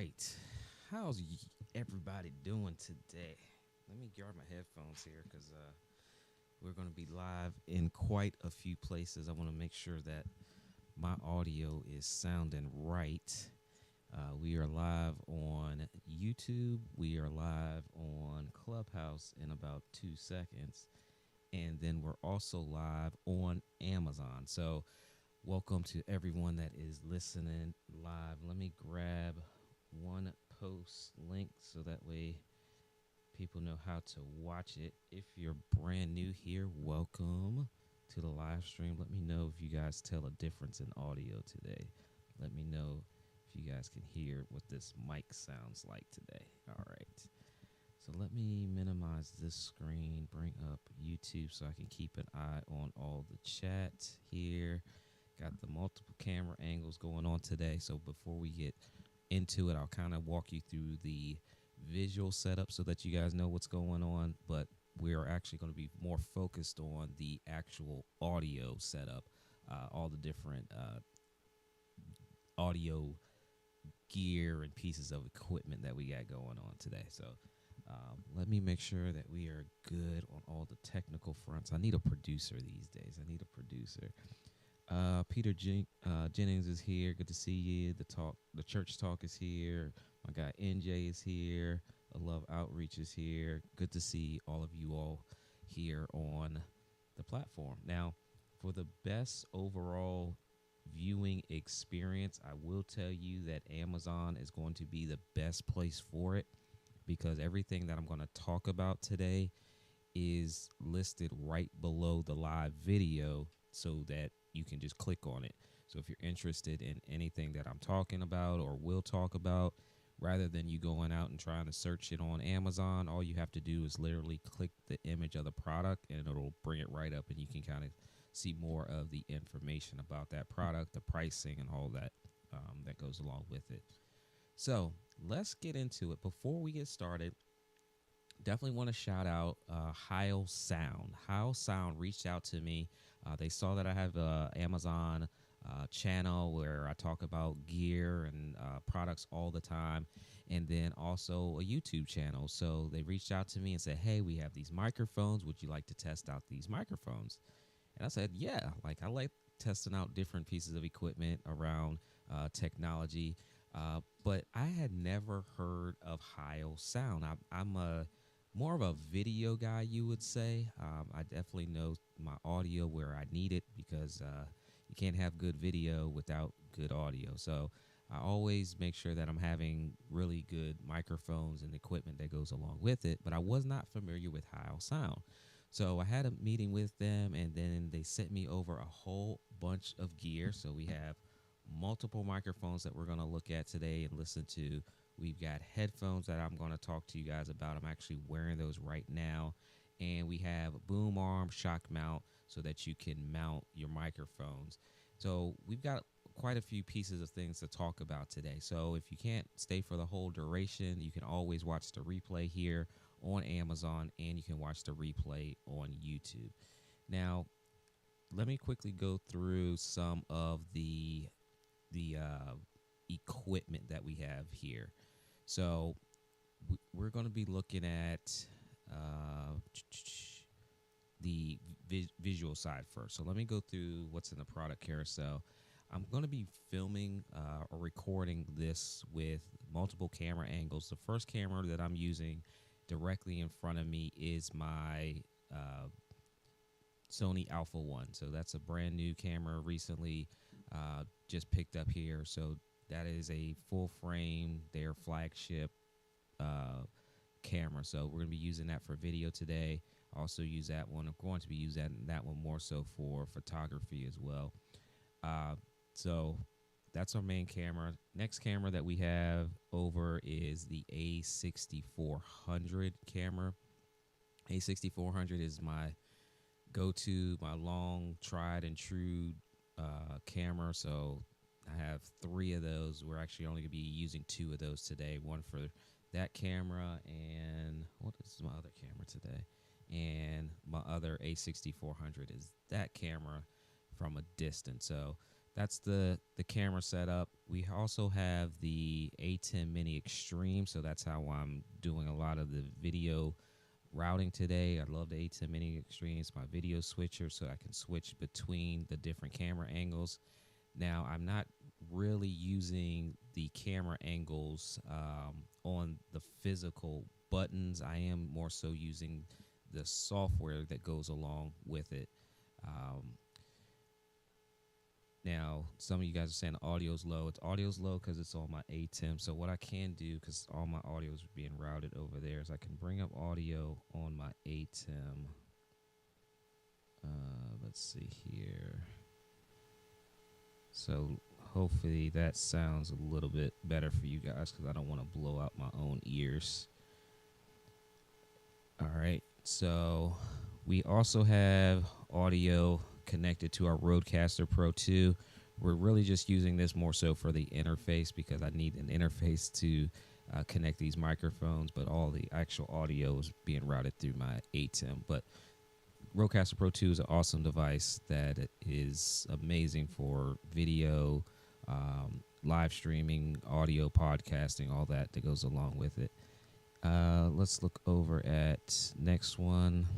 right. Everybody doing today? Let me grab my headphones here because we're going to be live in quite a few places. I want to make sure that my audio is sounding right. We are live on YouTube. We are live on Clubhouse in about 2 seconds. And then we're also live on Amazon. So welcome to everyone that is listening live. Let me grab one post link so that way people know how to watch it. If you're brand new here, welcome to the live stream. Let me know if you guys tell a difference in audio today. Let me know if you guys can hear what this mic sounds like today. All right. So let me minimize this screen, bring up YouTube so I can keep an eye on all the chat here. Got the multiple camera angles going on today. So before we get into it, I'll kind of walk you through the visual setup so that you guys know what's going on. But we are actually going to be more focused on the actual audio setup, all the different audio gear and pieces of equipment that we got going on today. So let me make sure that we are good on all the technical fronts. I need a producer these days. I need a producer. Peter Jennings is here. Good to see you. The church talk is here. My guy NJ is here. The Love Outreach is here. Good to see all of you all here on the platform. Now, for the best overall viewing experience, I will tell you that Amazon is going to be the best place for it because everything that I'm going to talk about today is listed right below the live video so that you can just click on it. So if you're interested in anything that I'm talking about or will talk about, rather than you going out and trying to search it on Amazon, all you have to do is literally click the image of the product and it'll bring it right up and you can kind of see more of the information about that product, the pricing and all that that goes along with it. So let's get into it. Before we get started, definitely want to shout out Heil Sound. Heil Sound reached out to me. They saw that I have an Amazon channel where I talk about gear and products all the time, and then also a YouTube channel. So they reached out to me and said, hey, we have these microphones. Would you like to test out these microphones? And I said, yeah, I like testing out different pieces of equipment around technology. But I had never heard of Heil Sound. I'm more of a video guy, you would say. I definitely know my audio where I need it because you can't have good video without good audio. So I always make sure that I'm having really good microphones and equipment that goes along with it. But I was not familiar with Heil Sound. So I had a meeting with them, and then they sent me over a whole bunch of gear. So we have multiple microphones that we're going to look at today and listen to. We've got headphones that I'm going to talk to you guys about. I'm actually wearing those right now. And we have a boom arm shock mount so that you can mount your microphones. So we've got quite a few pieces of things to talk about today. So if you can't stay for the whole duration, you can always watch the replay here on Amazon, and you can watch the replay on YouTube. Now, let me quickly go through some of the equipment that we have here. So we're going to be looking at the visual side first. So let me go through what's in the product carousel. I'm going to be filming or recording this with multiple camera angles. The first camera that I'm using directly in front of me is my Sony Alpha 1. So that's a brand new camera recently just picked up here. So that is a full frame, their flagship camera. So we're going to be using that for video today. Also use that one. I'm going to be using that one more so for photography as well. So that's our main camera. Next camera that we have over is the A6400 camera. A6400 is my go-to, my long tried and true camera. So I have 3 of those. We're actually only going to be using 2 of those today. One for that camera, and what is my other camera today? And my other A6400 is that camera from a distance. So that's the camera setup. We also have the A10 Mini Extreme, so that's how I'm doing a lot of the video routing today. I love the A10 Mini Extreme. It's my video switcher, so I can switch between the different camera angles. Now, I'm not really using the camera angles on the physical buttons. I am more so using the software that goes along with it. Now, some of you guys are saying the audio's low. Audio's low because it's on my ATEM. So what I can do, because all my audio is being routed over there, is I can bring up audio on my ATEM. Let's see here. So hopefully that sounds a little bit better for you guys, because I don't want to blow out my own ears. All right. So we also have audio connected to our Rodecaster Pro 2. We're really just using this more so for the interface, because I need an interface to connect these microphones, but all the actual audio is being routed through my ATEM. But Rodecaster Pro 2 is an awesome device that is amazing for video, live streaming, audio, podcasting, all that goes along with it. Let's look over at next one.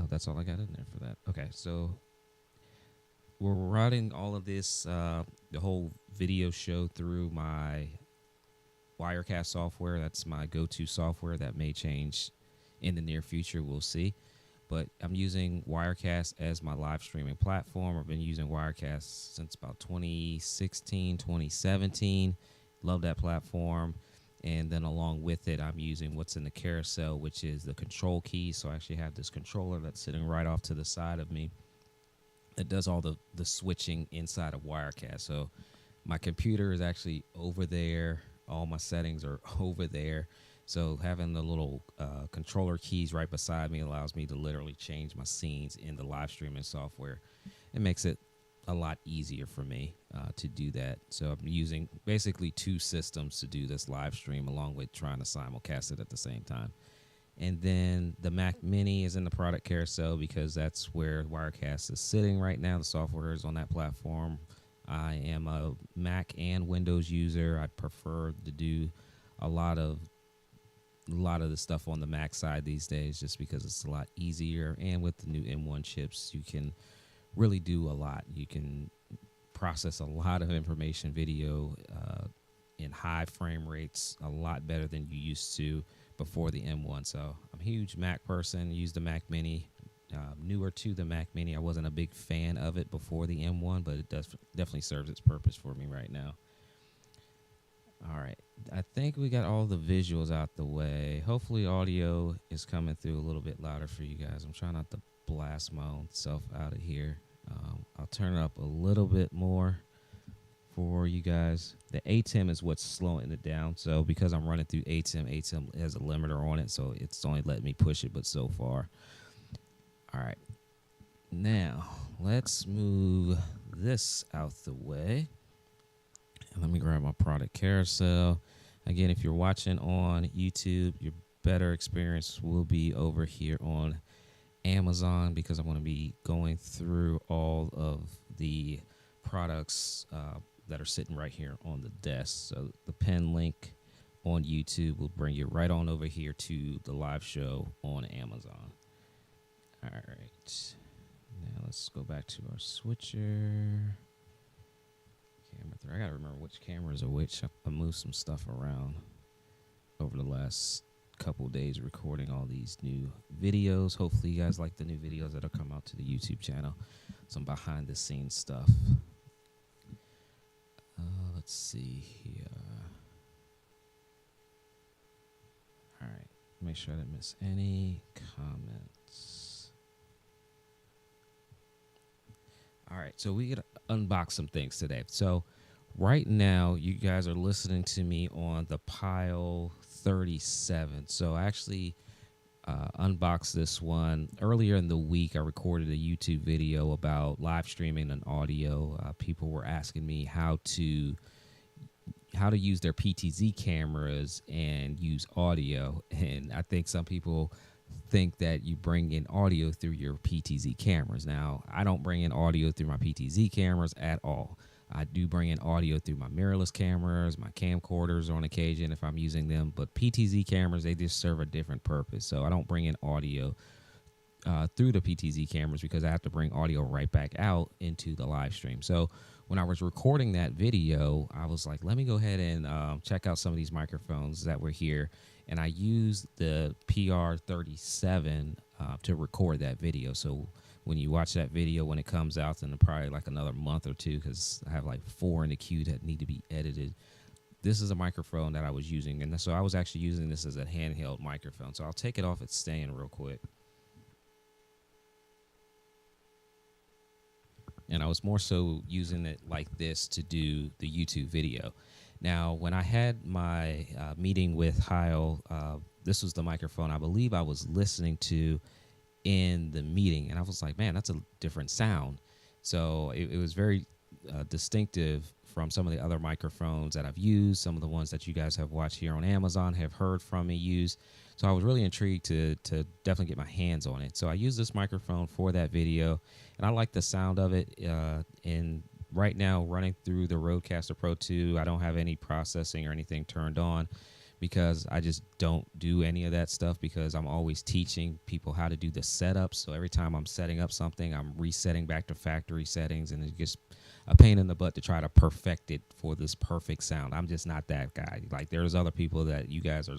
Oh, that's all I got in there for that. Okay, so we're routing all of this, the whole video show through my Wirecast software. That's my go-to software. That may change in the near future. We'll see. But I'm using Wirecast as my live streaming platform. I've been using Wirecast since about 2016, 2017. Love that platform. And then along with it, I'm using what's in the carousel, which is the control key. So I actually have this controller that's sitting right off to the side of me that does all the switching inside of Wirecast. So my computer is actually over there. All my settings are over there. So having the little controller keys right beside me allows me to literally change my scenes in the live streaming software. It makes it a lot easier for me to do that. So I'm using basically two systems to do this live stream, along with trying to simulcast it at the same time. And then the Mac Mini is in the product carousel, because that's where Wirecast is sitting right now. The software is on that platform. I am a Mac and Windows user. I prefer to do a lot of the stuff on the Mac side these days, just because it's a lot easier. And with the new M1 chips, you can really do a lot. You can process a lot of information, video in high frame rates, a lot better than you used to before the M1. So I'm a huge Mac person. Use the Mac Mini. Newer to the Mac Mini. I wasn't a big fan of it before the M1, but it definitely serves its purpose for me right now. All right, I think we got all the visuals out the way. Hopefully audio is coming through a little bit louder for you guys. I'm trying not to blast my own self out of here. I'll turn it up a little bit more for you guys. The ATEM is what's slowing it down. So because I'm running through ATEM has a limiter on it, so it's only letting me push it, but so far. All right, now let's move this out the way. Let me grab my product carousel. Again, if you're watching on YouTube, your better experience will be over here on Amazon, because I'm going to be going through all of the products that are sitting right here on the desk. So the pin link on YouTube will bring you right on over here to the live show on Amazon. All right. Now let's go back to our switcher. Camera 3. I gotta remember which cameras are which. I moved some stuff around over the last couple days recording all these new videos. Hopefully you guys like the new videos that'll come out to the YouTube channel. Some behind the scenes stuff. Let's see here. All right. Make sure I didn't miss any comments. All right, so we gotta unbox some things today. So right now, you guys are listening to me on the PR37. So I actually unboxed this one earlier in the week. I recorded a YouTube video about live streaming and audio. People were asking me how to how to use their PTZ cameras and use audio. And I think some people think that you bring in audio through your PTZ cameras. Now, I don't bring in audio through my PTZ cameras at all. I do bring in audio through my mirrorless cameras, my camcorders on occasion if I'm using them, but PTZ cameras, they just serve a different purpose. So I don't bring in audio through the PTZ cameras because I have to bring audio right back out into the live stream. So when I was recording that video, I was like, let me go ahead and check out some of these microphones that were here. And I used the PR37 to record that video. So when you watch that video, when it comes out in probably like another month or two, because I have like 4 in the queue that need to be edited, this is a microphone that I was using. And so I was actually using this as a handheld microphone. So I'll take it off its stand real quick. And I was more so using it like this to do the YouTube video. Now, when I had my meeting with Heil, this was the microphone I believe I was listening to in the meeting. And I was like, man, that's a different sound. So it was very distinctive from some of the other microphones that I've used, some of the ones that you guys have watched here on Amazon, have heard from me use. So I was really intrigued to definitely get my hands on it. So I used this microphone for that video, and I like the sound of it. And right now, running through the Rodecaster Pro 2, I don't have any processing or anything turned on because I just don't do any of that stuff because I'm always teaching people how to do the setup. So every time I'm setting up something, I'm resetting back to factory settings, and it gets a pain in the butt to try to perfect it for this perfect sound. I'm just not that guy. Like, there's other people that you guys are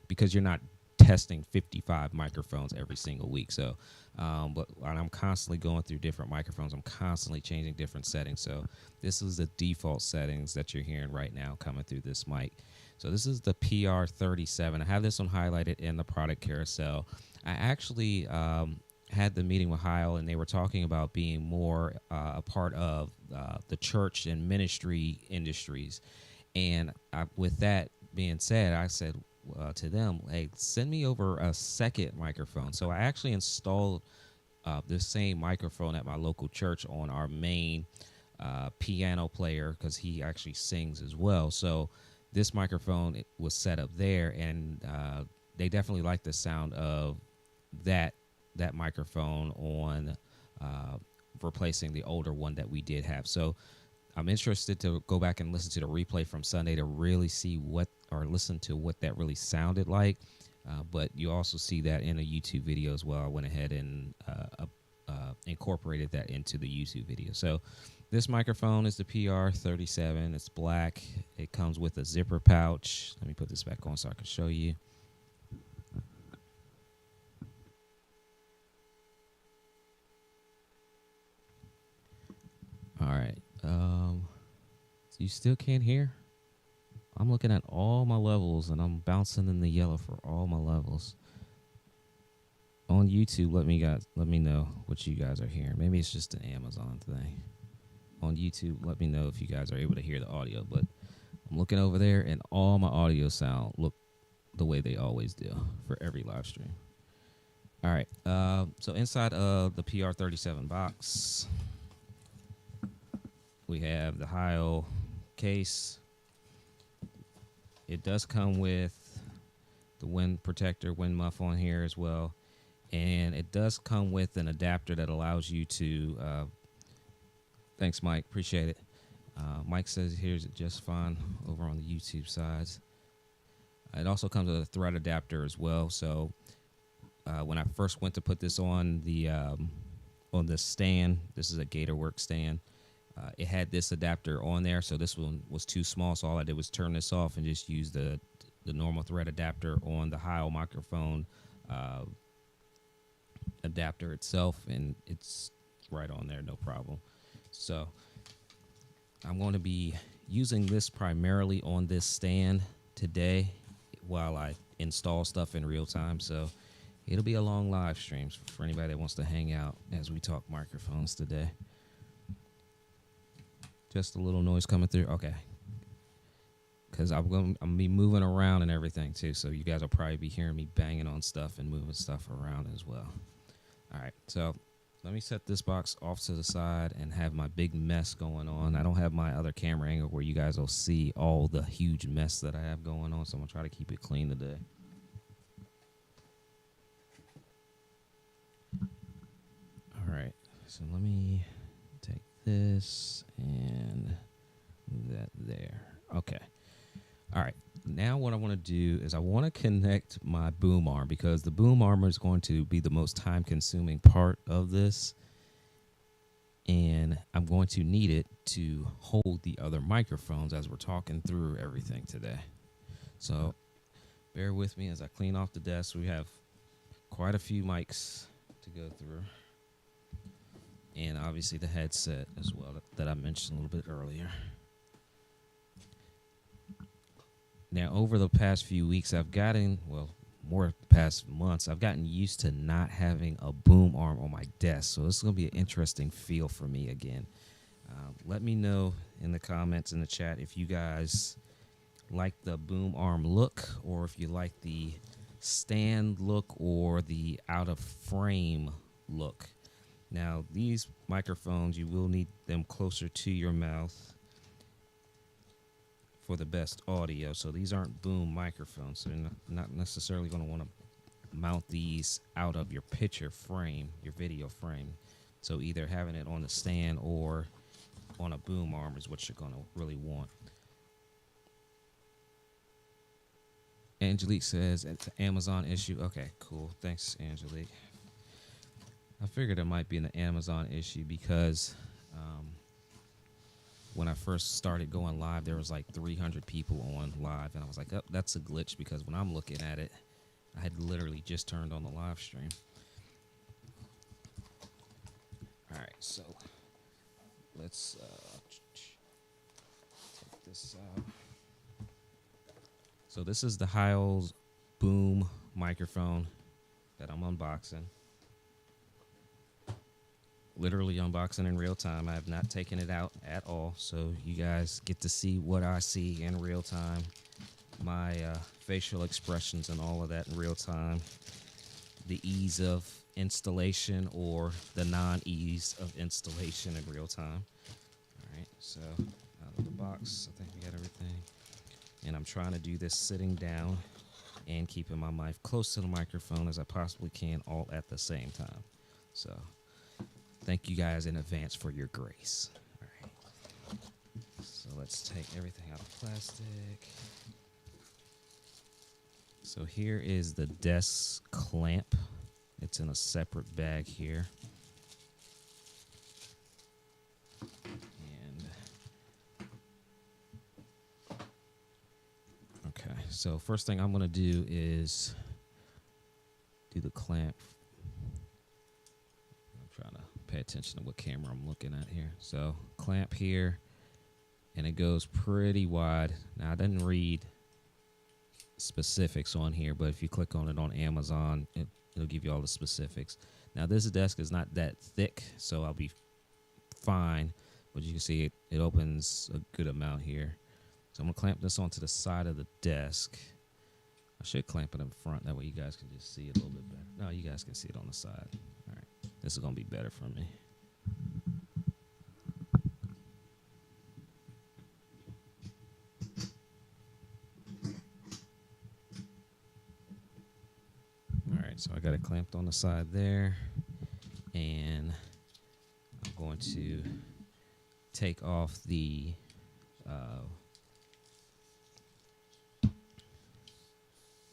because you're not testing 55 microphones every single week. So, but I'm constantly going through different microphones. I'm constantly changing different settings. So this is the default settings that you're hearing right now coming through this mic. So this is the PR37. I have this one highlighted in the product carousel. I actually had the meeting with Heil, and they were talking about being more a part of the church and ministry industries. And with that being said, I said to them, hey, send me over a second microphone. So I actually installed the same microphone at my local church on our main piano player because he actually sings as well. So this microphone was set up there, and they definitely like the sound of that microphone on replacing the older one that we did have. So I'm interested to go back and listen to the replay from Sunday to really see listen to what that really sounded like. But you also see that in a YouTube video as well. I went ahead and incorporated that into the YouTube video. So this microphone is the PR37. It's black. It comes with a zipper pouch. Let me put this back on so I can show you. All right. So you still can't hear? I'm looking at all my levels, and I'm bouncing in the yellow for all my levels. On YouTube, let me know what you guys are hearing. Maybe it's just an Amazon thing. On YouTube, let me know if you guys are able to hear the audio. But I'm looking over there, and all my audio sound look the way they always do for every live stream. All right. So inside of the PR37 box, we have the Heil case. It does come with the wind protector, wind muff on here as well. And it does come with an adapter that allows you to, thanks, Mike, appreciate it. Mike says he hears it just fine over on the YouTube sides. It also comes with a thread adapter as well. So when I first went to put this on the stand, this is a Gatorworks stand. It had this adapter on there, so this one was too small, so all I did was turn this off and just use the normal thread adapter on the Heil microphone adapter itself, and it's right on there, no problem. So I'm going to be using this primarily on this stand today while I install stuff in real time, so it'll be a long live stream for anybody that wants to hang out as we talk microphones today. Just a little noise coming through. Okay. Because I'm going to be moving around and everything, too. So you guys will probably be hearing me banging on stuff and moving stuff around as well. All right. So let me set this box off to the side and have my big mess going on. I don't have my other camera angle where you guys will see all the huge mess that I have going on, so I'm gonna try to keep it clean today. All right, so let me take this and move that there. Okay. All right. Now what I want to do is I want to connect my boom arm, because the boom arm is going to be the most time consuming part of this. And I'm going to need it to hold the other microphones as we're talking through everything today. So bear with me as I clean off the desk. We have quite a few mics to go through. And obviously the headset as well that I mentioned a little bit earlier. Now, over the past few weeks, I've gotten, well, more past months, I've gotten used to not having a boom arm on my desk. So this is going to be an interesting feel for me again. Let me know in the comments in the chat if you guys like the boom arm look, or if you like the stand look or the out of frame look. Now, these microphones, you will need them closer to your mouth for the best audio. So these aren't boom microphones, so you're not necessarily going to want to mount these out of your picture frame, your video frame. So either having it on the stand or on a boom arm is what you're going to really want. Angelique says it's an Amazon issue. Okay, cool. Thanks, Angelique. I figured it might be an Amazon issue because when I first started going live, there was like 300 people on live, and I was like, oh, that's a glitch, because when I'm looking at it, I had literally just turned on the live stream. All right, so let's take this out. So this is the Heil's boom microphone that I'm unboxing. Literally unboxing in real time. I have not taken it out at all, so you guys get to see what I see in real time, my facial expressions and all of that in real time, the ease of installation or the non-ease of installation in real time. All right, so out of the box, I think we got everything, and I'm trying to do this sitting down and keeping my mic close to the microphone as I possibly can, all at the same time. So thank you guys in advance for your grace. All right. So let's take everything out of plastic. So here is the desk clamp. It's in a separate bag here. And okay, so first thing I'm going to do is do the clamp. I'm trying to pay attention to what camera I'm looking at here. So clamp here, and it goes pretty wide. Now I didn't read specifics on here, but if you click on it on Amazon, it'll give you all the specifics. Now this desk is not that thick, so I'll be fine, but you can see it opens a good amount here. So I'm gonna clamp this onto the side of the desk. I should clamp it in front, that way you guys can just see it a little bit better. No, you guys can see it on the side. All right, this is gonna be better for me. So I got it clamped on the side there, and I'm going to take off the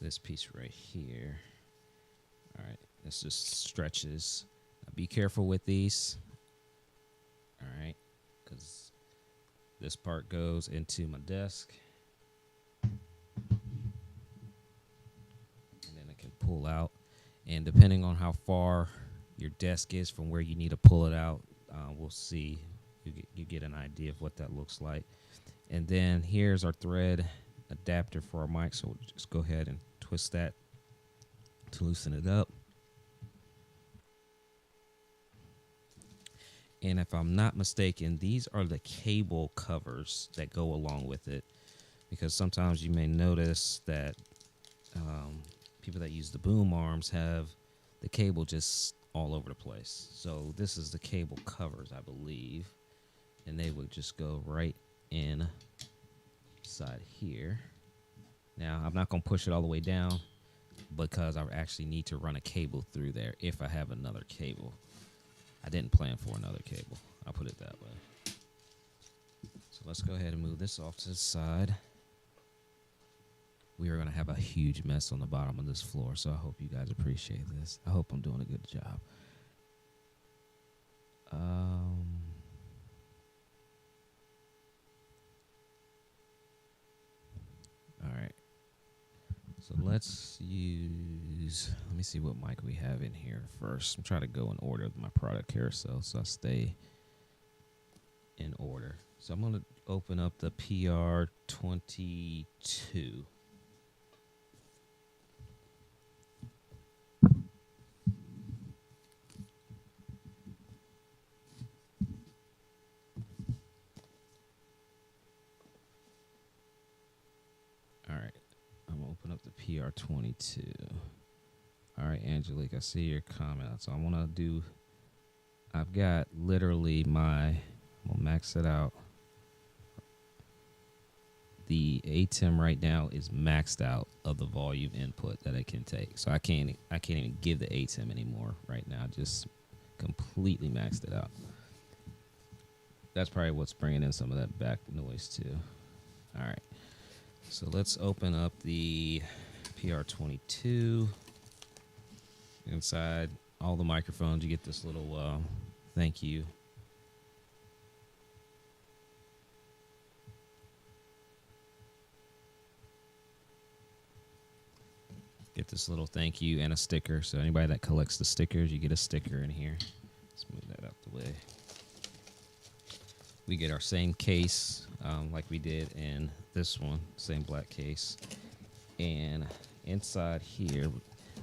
this piece right here. All right, this just stretches. Now be careful with these. All right, because this part goes into my desk, and then it can pull out. And depending on how far your desk is from where you need to pull it out, we'll see. You get an idea of what that looks like. And then here's our thread adapter for our mic. So we'll just go ahead and twist that to loosen it up. And if I'm not mistaken, these are the cable covers that go along with it. Because sometimes you may notice that people that use the boom arms have the cable just all over the place. So this is the cable covers, I believe, and they would just go right in side here. Now I'm not going to push it all the way down because I actually need to run a cable through there if I have another cable. I didn't plan for another cable, I'll put it that way. So let's go ahead and move this off to the side. We are going to have a huge mess on the bottom of this floor, so I hope you guys appreciate this. I hope I'm doing a good job. All right. So let's use, let me see what mic we have in here first. I'm trying to go in order with my product carousel so I stay in order. So I'm going to open up the PR22. All right, I'm gonna open up the PR22. All right, Angelique, I see your comment. So I want to do, I've got literally I'm gonna max it out. The ATEM right now is maxed out of the volume input that it can take. So I can't even give the ATEM anymore right now. Just completely maxed it out. That's probably what's bringing in some of that back noise too. All right. So let's open up the PR22. Inside all the microphones, you get this little thank you. Get this little thank you and a sticker. So anybody that collects the stickers, you get a sticker in here. Let's move that out the way. We get our same case like we did in this one, same black case. And inside here,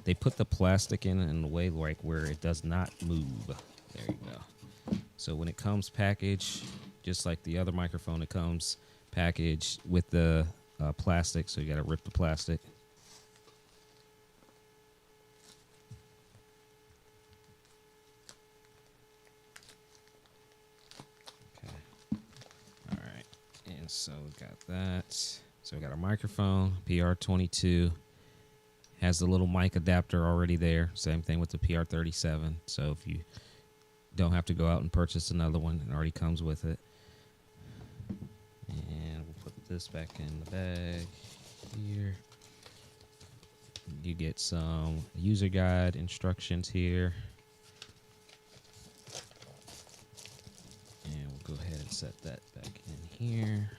they put the plastic in a way like where it does not move. There you go. So when it comes packaged, just like the other microphone, it comes packaged with the plastic. So you got to rip the plastic. So we got that. So we got our microphone, PR22. Has the little mic adapter already there. Same thing with the PR37. So if you don't have to go out and purchase another one, it already comes with it. And we'll put this back in the bag here. You get some user guide instructions here. And we'll go ahead and set that back in here.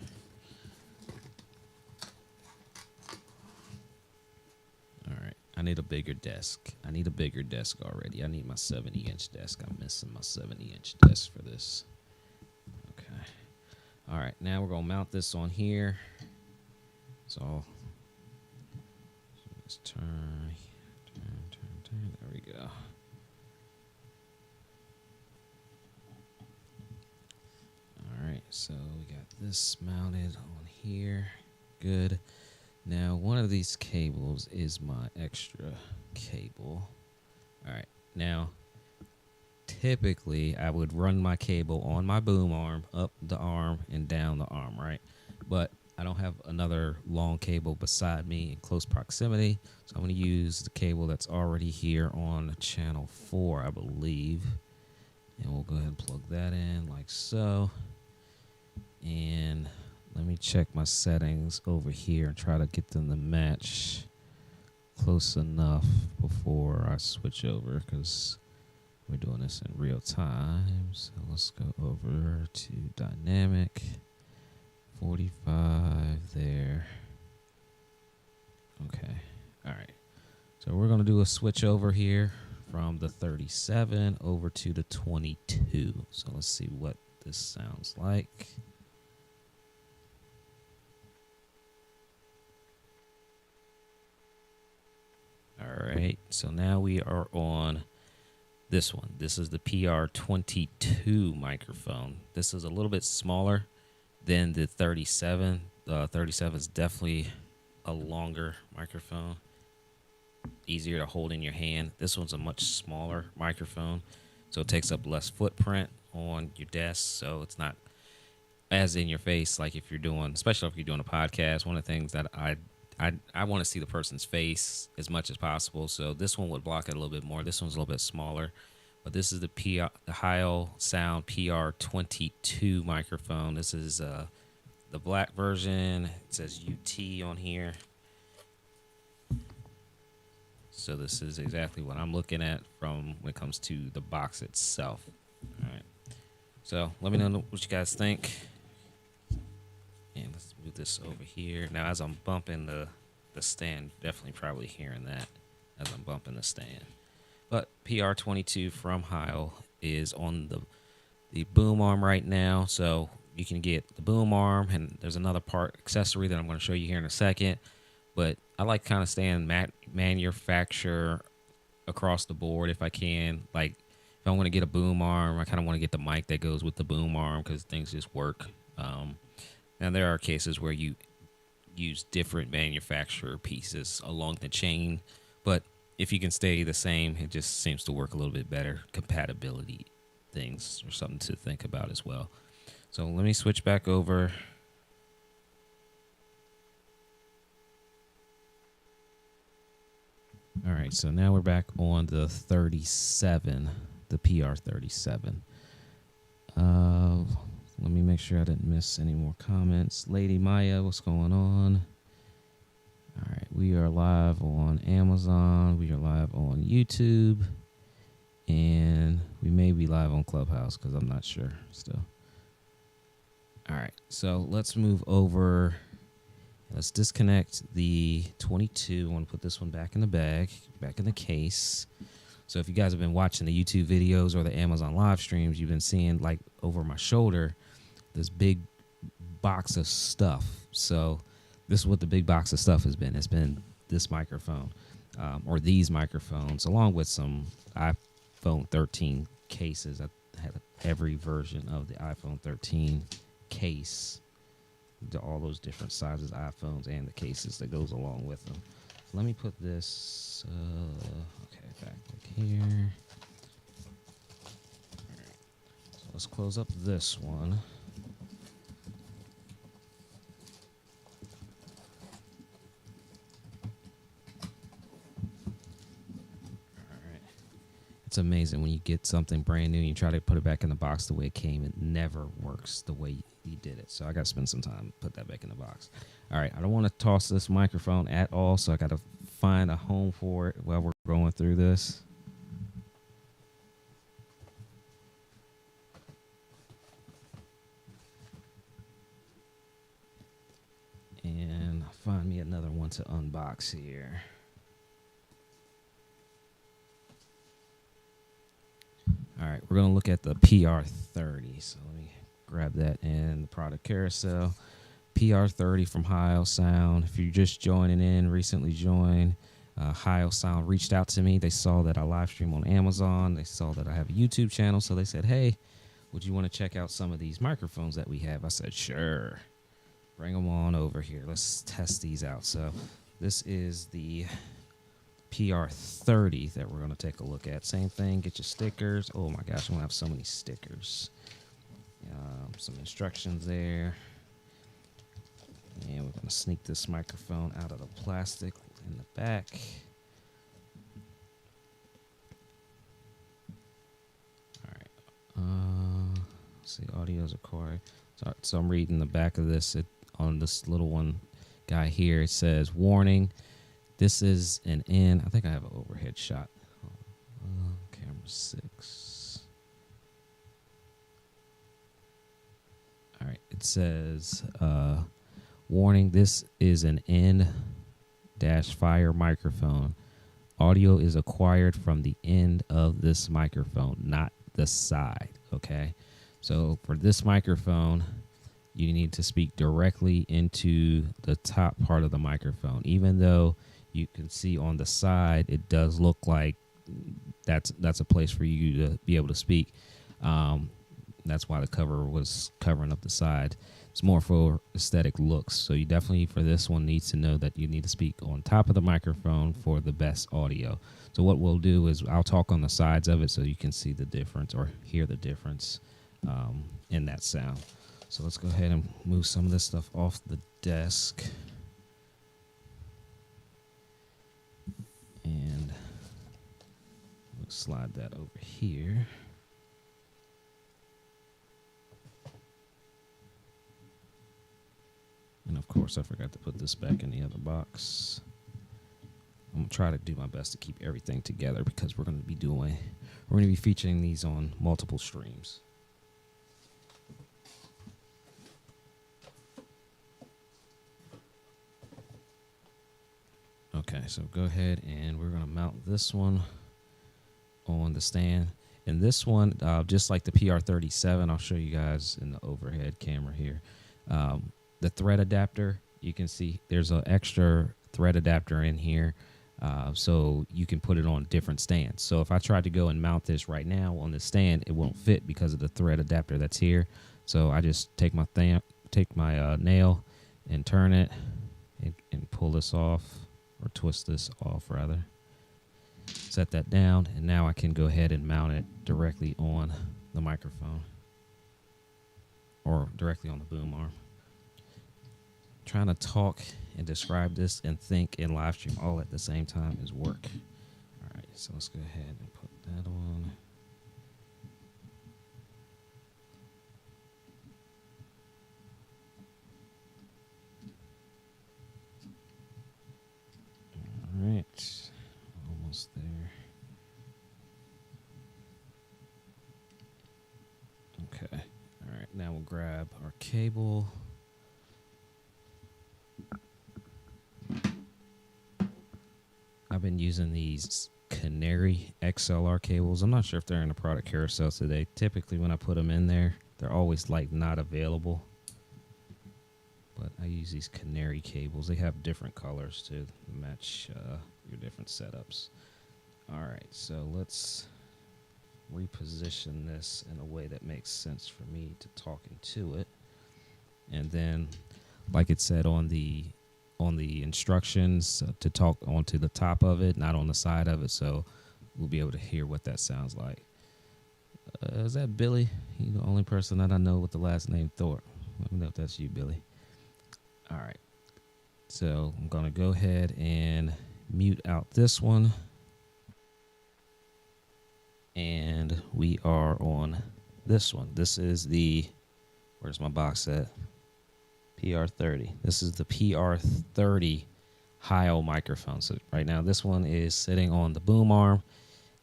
All right, I need a bigger desk. I need a bigger desk already. I need my 70-inch desk. I'm missing my 70-inch desk for this. Okay. All right, now we're gonna mount this on here. So let's turn. There we go. Alright, so we got this mounted on here. Good. Now, one of these cables is my extra cable. Alright, now, typically, I would run my cable on my boom arm, up the arm, and down the arm, right? But I don't have another long cable beside me in close proximity, so I'm going to use the cable that's already here on channel 4, I believe. And we'll go ahead and plug that in like so. And let me check my settings over here and try to get them to match close enough before I switch over, because we're doing this in real time. So let's go over to dynamic 45 there. Okay. All right. So we're going to do a switch over here from the 37 over to the 22. So let's see what this sounds like. All right, so now we are on this one. This is the PR22 microphone. This is a little bit smaller than the 37. The 37 is definitely a longer microphone. easier to hold in your hand. This one's a much smaller microphone, so it takes up less footprint on your desk, so it's not as in your face like if you're doing, especially if you're doing a podcast. One of the things that I want to see the person's face as much as possible, so this one would block it a little bit more. This one's a little bit smaller, but this is the Heil Sound PR22 microphone. This is the black version. It says UT on here. So this is exactly what I'm looking at from when it comes to the box itself. All right. So let me know what you guys think. And let's move this over here. Now, as I'm bumping the stand, definitely probably hearing that as I'm bumping the stand. But PR22 from Heil is on the boom arm right now. So you can get the boom arm, and there's another part accessory that I'm going to show you here in a second. But I like kind of staying manufacturer across the board if I can. Like, if I want to get a boom arm, I kind of want to get the mic that goes with the boom arm because things just work. Now, there are cases where you use different manufacturer pieces along the chain, but if you can stay the same, it just seems to work a little bit better. Compatibility things are something to think about as well. So let me switch back over. All right, so now we're back on the 37, the PR37. Let me make sure I didn't miss any more comments. Lady Maya, what's going on? All right, we are live on Amazon. We are live on YouTube. And we may be live on Clubhouse because I'm not sure still. All right, so let's move over. Let's disconnect the 22. I want to put this one back in the bag, back in the case. So if you guys have been watching the YouTube videos or the Amazon live streams, you've been seeing, like, over my shoulder, this big box of stuff. So this is what the big box of stuff has been. It's been this microphone, or these microphones, along with some iPhone 13 cases. I had every version of the iPhone 13 case, all those different sizes iPhones and the cases that goes along with them. So let me put this back here. All right. So let's close up this one. It's amazing when you get something brand new and you try to put it back in the box the way it came. It never works the way you did it. So I got to spend some time to put that back in the box. All right. I don't want to toss this microphone at all, so I got to find a home for it while we're going through this. And find me another one to unbox here. All right, we're going to look at the PR30. So let me grab that in the product carousel. PR30 from Heil Sound. If you're just joining in, recently joined, Heil Sound reached out to me. They saw that I live stream on Amazon. They saw that I have a YouTube channel. So they said, hey, would you want to check out some of these microphones that we have? I said, sure. Bring them on over here. Let's test these out. So this is the PR30 that we're going to take a look at. Same thing, get your stickers. Oh my gosh, I'm going to have so many stickers. Some instructions there. And we're going to sneak this microphone out of the plastic in the back. All right. Let's see, audio is required. So I'm reading the back of this. On this little one guy here, it says, warning. This is an N. I think I have an overhead shot. Camera 6. All right. It says, warning, this is an N-fire microphone. Audio is acquired from the end of this microphone, not the side. Okay. So for this microphone, you need to speak directly into the top part of the microphone, even though you can see on the side, it does look like that's a place for you to be able to speak. That's why the cover was covering up the side. It's more for aesthetic looks. So you definitely, for this one, needs to know that you need to speak on top of the microphone for the best audio. So what we'll do is I'll talk on the sides of it so you can see the difference or hear the difference in that sound. So let's go ahead and move some of this stuff off the desk. And we'll slide that over here. And of course, I forgot to put this back in the other box. I'm gonna try to do my best to keep everything together because we're gonna be featuring these on multiple streams. Okay, so go ahead and we're gonna mount this one on the stand. And this one, just like the PR37, I'll show you guys in the overhead camera here. The thread adapter, you can see there's an extra thread adapter in here, so you can put it on different stands. So if I tried to go and mount this right now on the stand, it won't fit because of the thread adapter that's here. So I just take my nail and turn it and pull this off, or twist this off rather. Set that down, and now I can go ahead and mount it directly on the microphone or directly on the boom arm. Trying to talk and describe this and think and live stream all at the same time is work. All right, so let's go ahead and put that on. All right, almost there. Okay, all right, now we'll grab our cable. I've been using these Canary XLR cables. I'm not sure if they're in the product carousel today. Typically when I put them in there, they're always like not available. But I use these Canary cables. They have different colors to match your different setups. All right, so let's reposition this in a way that makes sense for me to talk into it. And then, like it said on the instructions, to talk onto the top of it, not on the side of it, so we'll be able to hear what that sounds like. Is that Billy? He's the only person that I know with the last name Thorpe. Let me know if that's you, Billy. All right, so I'm gonna go ahead and mute out this one, and we are on this one. This is the, where's my box at? PR30. This is the PR30 Heil microphone. So right now this one is sitting on the boom arm,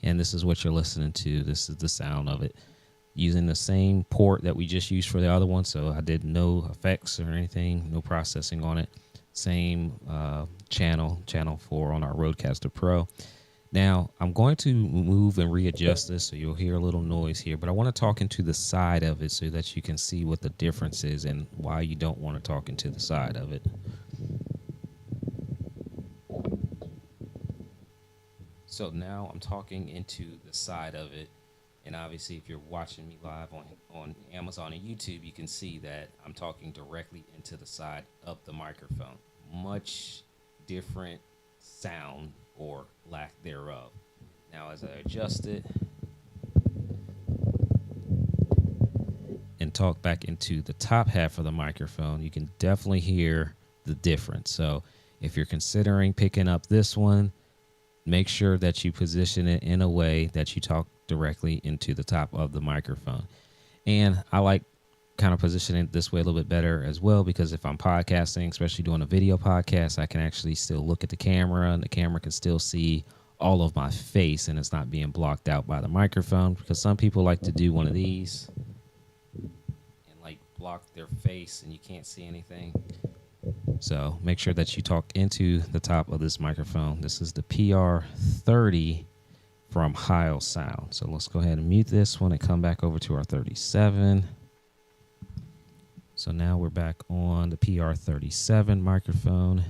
and this is what you're listening to. This is the sound of it, using the same port that we just used for the other one. So I did no effects or anything, no processing on it. Same channel 4 on our Rodecaster Pro. Now I'm going to move and readjust this, so you'll hear a little noise here, but I want to talk into the side of it so that you can see what the difference is and why you don't want to talk into the side of it. So now I'm talking into the side of it, and obviously if you're watching me live on Amazon and YouTube, you can see that I'm talking directly into the side of the microphone. Much different sound or lack thereof. Now as I adjust it and talk back into the top half of the microphone, you can definitely hear the difference. So if you're considering picking up this one, make sure that you position it in a way that you talk directly into the top of the microphone. And I like kind of positioning it this way a little bit better as well, because if I'm podcasting, especially doing a video podcast, I can actually still look at the camera, and the camera can still see all of my face, and it's not being blocked out by the microphone, because some people like to do one of these and like block their face and you can't see anything. So make sure that you talk into the top of this microphone. This is the PR30 from Heil Sound. So let's go ahead and mute this one and come back over to our 37. So now we're back on the PR37 microphone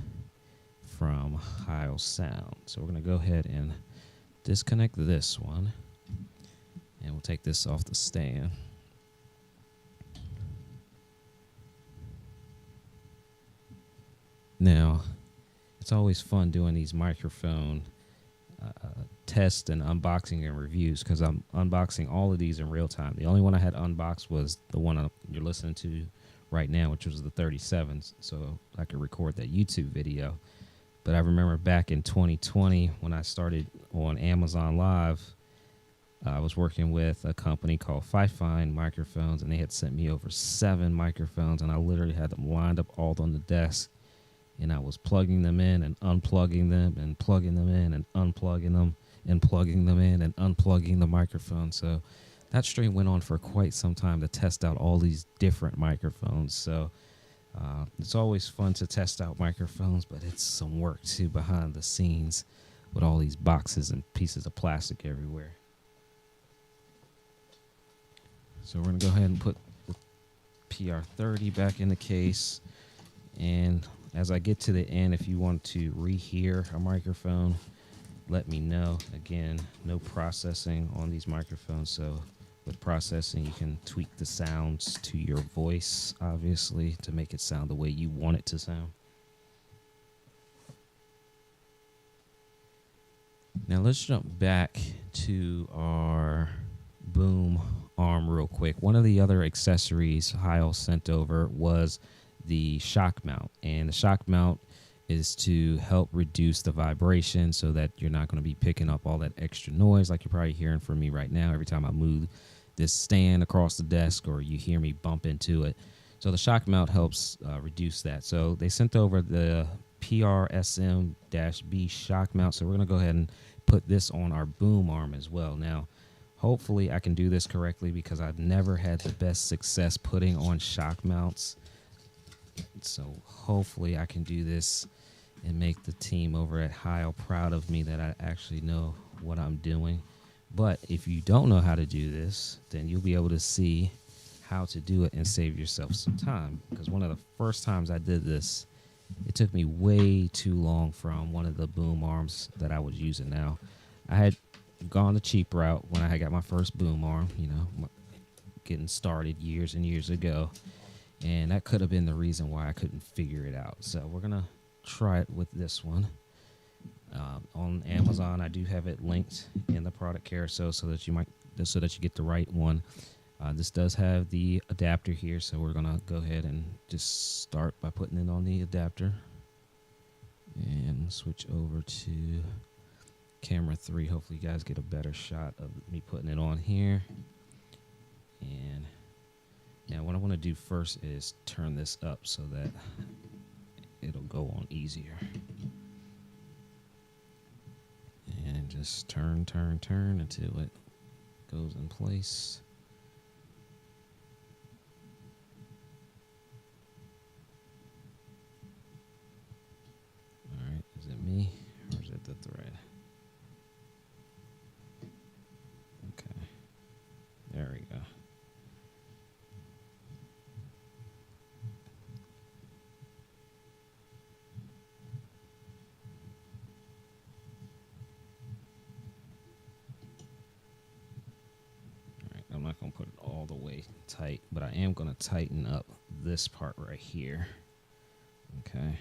from Heil Sound. So we're going to go ahead and disconnect this one, and we'll take this off the stand. Now, it's always fun doing these microphone tests and unboxing and reviews because I'm unboxing all of these in real time. The only one I had unboxed was the one you're listening to right now, which was the 37s, so I could record that YouTube video. But I remember back in 2020 when I started on Amazon Live, I was working with a company called Fifine Microphones, and they had sent me over 7 microphones, and I literally had them lined up all on the desk, and I was plugging them in and unplugging them and plugging them in and unplugging them and plugging them in and unplugging the microphone. So that stream went on for quite some time to test out all these different microphones. So it's always fun to test out microphones, but it's some work too behind the scenes with all these boxes and pieces of plastic everywhere. So we're going to go ahead and put the PR30 back in the case. And as I get to the end, if you want to rehear a microphone, let me know. Again, no processing on these microphones. So with processing, you can tweak the sounds to your voice, obviously, to make it sound the way you want it to sound. Now let's jump back to our boom arm real quick. One of the other accessories Heil sent over was the shock mount, and the shock mount is to help reduce the vibration so that you're not going to be picking up all that extra noise like you're probably hearing from me right now every time I move this stand across the desk or you hear me bump into it. So the shock mount helps reduce that. So they sent over the PRSM-B shock mount, so we're going to go ahead and put this on our boom arm as well. Now hopefully I can do this correctly because I've never had the best success putting on shock mounts. So hopefully I can do this and make the team over at Heil proud of me that I actually know what I'm doing. But if you don't know how to do this, then you'll be able to see how to do it and save yourself some time. Because one of the first times I did this, it took me way too long from one of the boom arms that I was using. Now, I had gone the cheap route when I got my first boom arm, you know, getting started years and years ago. And that could have been the reason why I couldn't figure it out. So we're going to try it with this one. On Amazon, I do have it linked in the product carousel so that you get the right one. This does have the adapter here, so we're going to go ahead and just start by putting it on the adapter. And switch over to camera 3. Hopefully you guys get a better shot of me putting it on here. And now what I want to do first is turn this up so that it'll go on easier. And just turn until it goes in place. All right, is it me or is it the thread? Okay, there we go. I'm not going to put it all the way tight, but I am going to tighten up this part right here. Okay.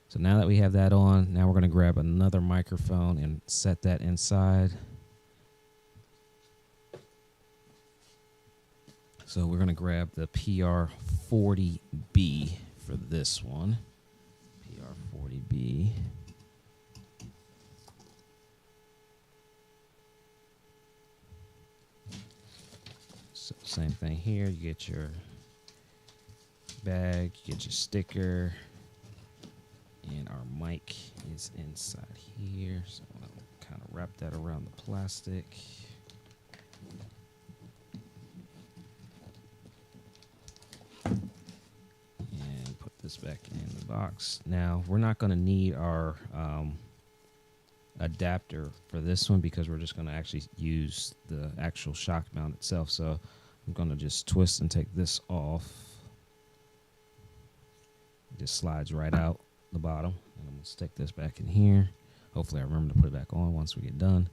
So now that we have that on, now we're going to grab another microphone and set that inside. So we're going to grab the PR40B for this one. PR40B. So same thing here. You get your bag, you get your sticker, and our mic is inside here. So I'll kind of wrap that around the plastic. And put this back in the box. Now, we're not going to need our adapter for this one because we're just going to actually use the actual shock mount itself. So I'm going to just twist and take this off. It just slides right out the bottom. And I'm going to stick this back in here. Hopefully I remember to put it back on once we get done.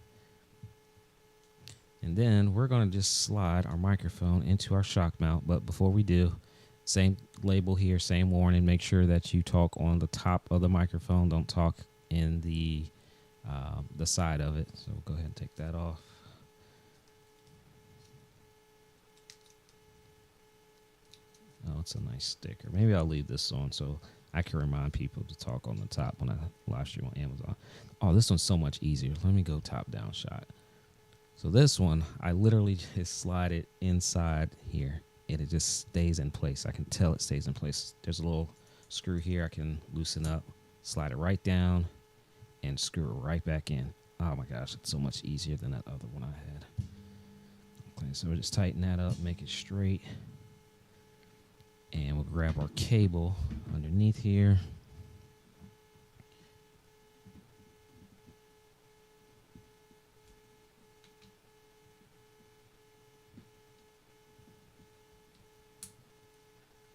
And then we're going to just slide our microphone into our shock mount. But before we do, Same label here, same warning. Make sure that you talk on the top of the microphone. Don't talk in the side of it. So go ahead and take that off. Oh, it's a nice sticker. Maybe I'll leave this on so I can remind people to talk on the top when I live stream on Amazon. Oh, this one's so much easier. Let me go top down shot. So this one, I literally just slide it inside here and it just stays in place. I can tell it stays in place. There's a little screw here I can loosen up, slide it right down and screw it right back in. Oh my gosh, it's so much easier than that other one I had. Okay, so we'll just tighten that up, make it straight. And we'll grab our cable underneath here.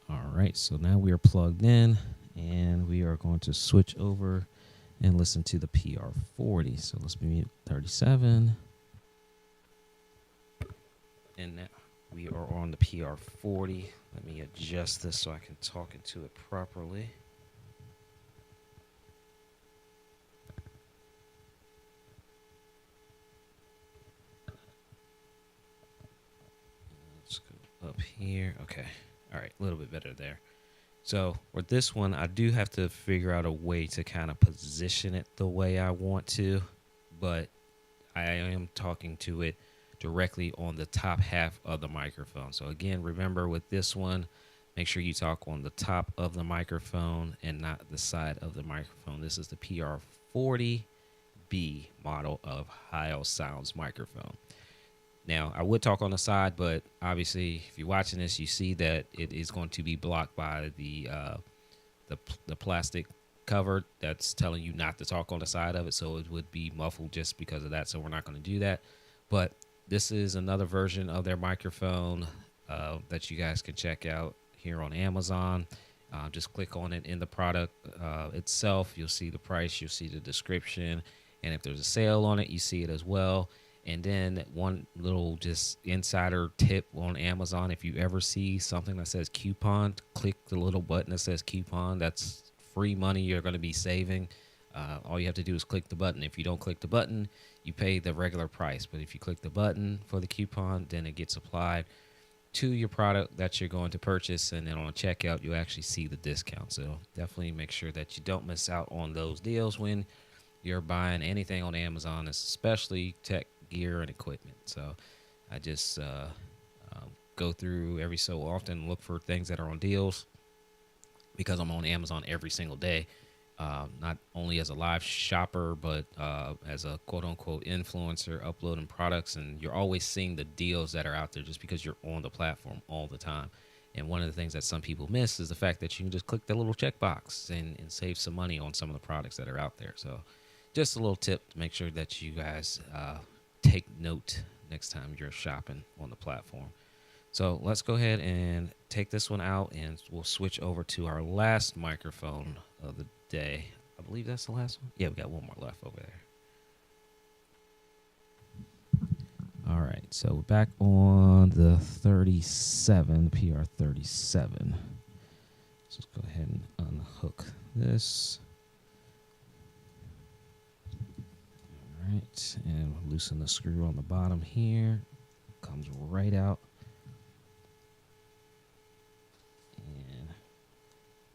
All right, so now we are plugged in and we are going to switch over and listen to the PR40. So let's mute 37. And now we are on the PR40. Let me adjust this so I can talk into it properly. Let's go up here. Okay. All right, a little bit better there. So with this one, I do have to figure out a way to kind of position it the way I want to, but I am talking to it directly on the top half of the microphone. So again, remember with this one, make sure you talk on the top of the microphone and not the side of the microphone. This is the PR40B model of Heil Sounds microphone. Now, I would talk on the side, but obviously, if you're watching this, you see that it is going to be blocked by the plastic cover that's telling you not to talk on the side of it, so it would be muffled just because of that, so we're not going to do that. But this is another version of their microphone that you guys can check out here on Amazon. Just click on it in the product itself. You'll see the price, you'll see the description, and if there's a sale on it, you see it as well. And then one little just insider tip on Amazon, if you ever see something that says coupon, click the little button that says coupon. That's free money you're going to be saving. All you have to do is click the button. If you don't click the button, you pay the regular price. But if you click the button for the coupon, then it gets applied to your product that you're going to purchase. And then on checkout, you actually see the discount. So definitely make sure that you don't miss out on those deals when you're buying anything on Amazon, especially tech gear and equipment. So I just go through every so often, look for things that are on deals because I'm on Amazon every single day, not only as a live shopper, but as a quote unquote influencer uploading products. And you're always seeing the deals that are out there just because you're on the platform all the time. And one of the things that some people miss is the fact that you can just click the little checkbox and save some money on some of the products that are out there. So just a little tip to make sure that you guys take note next time you're shopping on the platform. So let's go ahead and take this one out and we'll switch over to our last microphone of the day. I believe that's the last one. Yeah, we got one more left over there. All right, so we're back on the 37, PR37. So let's go ahead and unhook this. Right, and loosen the screw on the bottom here. Comes right out. And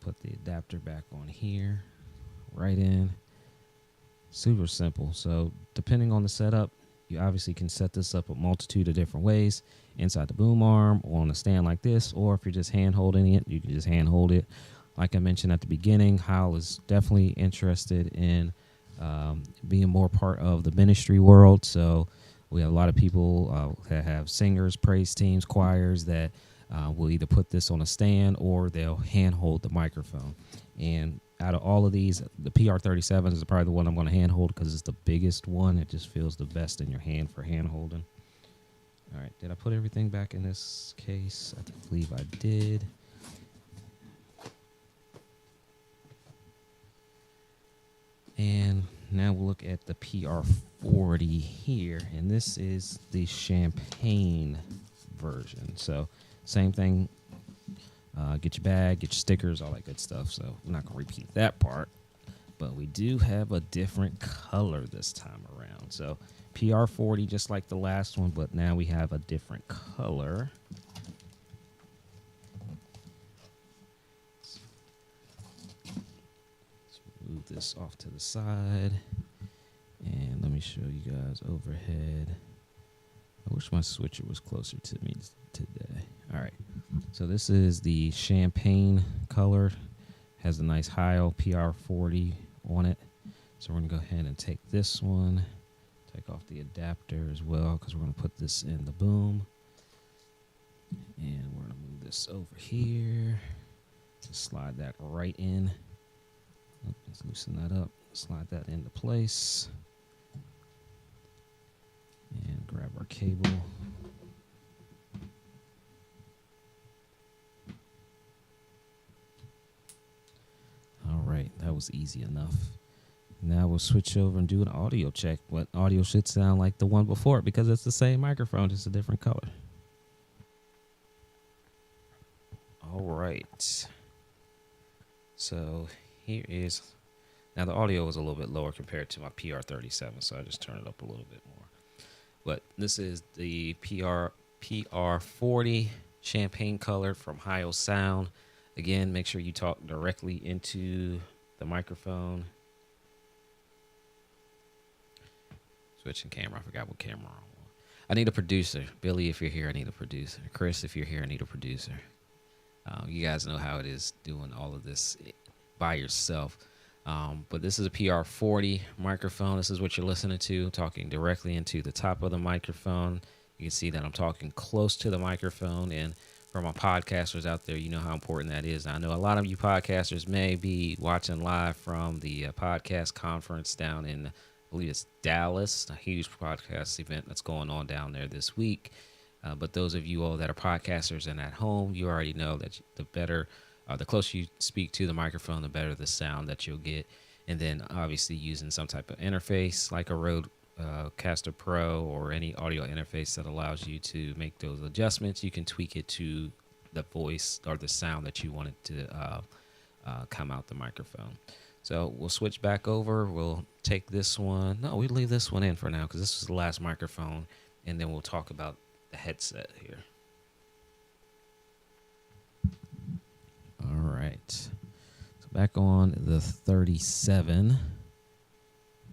put the adapter back on here. Right in. Super simple. So depending on the setup, you obviously can set this up a multitude of different ways. Inside the boom arm or on a stand like this, or if you're just hand holding it, you can just hand hold it. Like I mentioned at the beginning, Heil is definitely interested in being more part of the ministry world. So we have a lot of people that have singers, praise teams, choirs that will either put this on a stand or they'll hand hold the microphone. And out of all of these, the PR37 is probably the one I'm going to hand hold because it's the biggest one. It just feels the best in your hand for hand holding. All right, did I put everything back in this case? I believe I did. And now we'll look at the PR40 here, and this is the champagne version. So same thing, Get your bag, get your stickers, all that good stuff. So I'm not gonna repeat that part, but we do have a different color this time around. So PR40, just like the last one, but now we have a different color. Let's move this off to the side, and let me show you guys overhead. I wish my switcher was closer to me today. All right, so this is the champagne color. Has a nice Heil PR40 on it. So we're gonna go ahead and take this one, take off the adapter as well, because we're gonna put this in the boom. And we're gonna move this over here to slide that right in. Let's loosen that up, slide that into place. And grab our cable. All right, that was easy enough. Now we'll switch over and do an audio check. What audio should sound like the one before, because it's the same microphone, just a different color. All right. So here is, now the audio is a little bit lower compared to my PR37, so I just turn it up a little bit more. But this is the PR40 champagne color from Heil Sound. Again, make sure you talk directly into the microphone. Switching camera. I forgot what camera I'm on. I need a producer. Billy, if you're here, I need a producer. Chris, if you're here, I need a producer. You guys know how it is doing all of this by yourself. But this is a PR40 microphone. This is what you're listening to, talking directly into the top of the microphone. You can see that I'm talking close to the microphone, and for my podcasters out there, you know how important that is. I know a lot of you podcasters may be watching live from the podcast conference down in, I believe it's Dallas, a huge podcast event that's going on down there this week. But those of you all that are podcasters and at home, you already know that the better, the closer you speak to the microphone, the better the sound that you'll get. And then obviously using some type of interface like a Rodecaster Pro or any audio interface that allows you to make those adjustments, you can tweak it to the voice or the sound that you want it to come out the microphone. So we'll switch back over. We'll take this one. No, we'll leave this one in for now because this is the last microphone, and then we'll talk about the headset here. All right. So back on the 37.